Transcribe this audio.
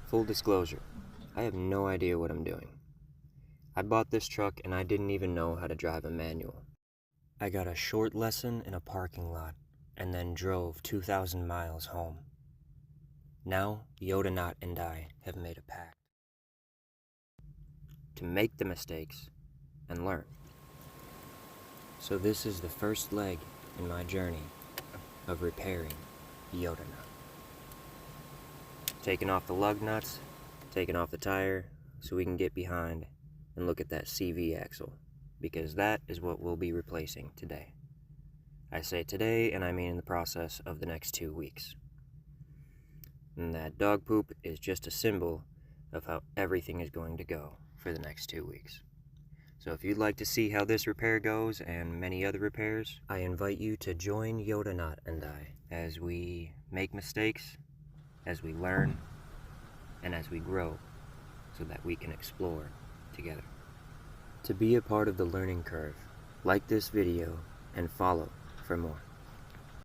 Full disclosure, I have no idea what I'm doing. I bought this truck and I didn't even know how to drive a manual. I got a short lesson in a parking lot and then drove 2,000 miles home. Now, Yotanaut and I have made a pact to make the mistakes and learn. So this is the first leg in my journey of repairing the Yotanaut. Taking off the lug nuts, taking off the tire, so we can get behind and look at that CV axle, because that is what we'll be replacing today. I say today, and I mean in the process of the next 2 weeks. And that dog poop is just a symbol of how everything is going to go for the next 2 weeks. So if you'd like to see how this repair goes and many other repairs, I invite you to join Yotanaut and I as we make mistakes, as we learn, and as we grow, so that we can explore together. To be a part of the learning curve, like this video and follow for more.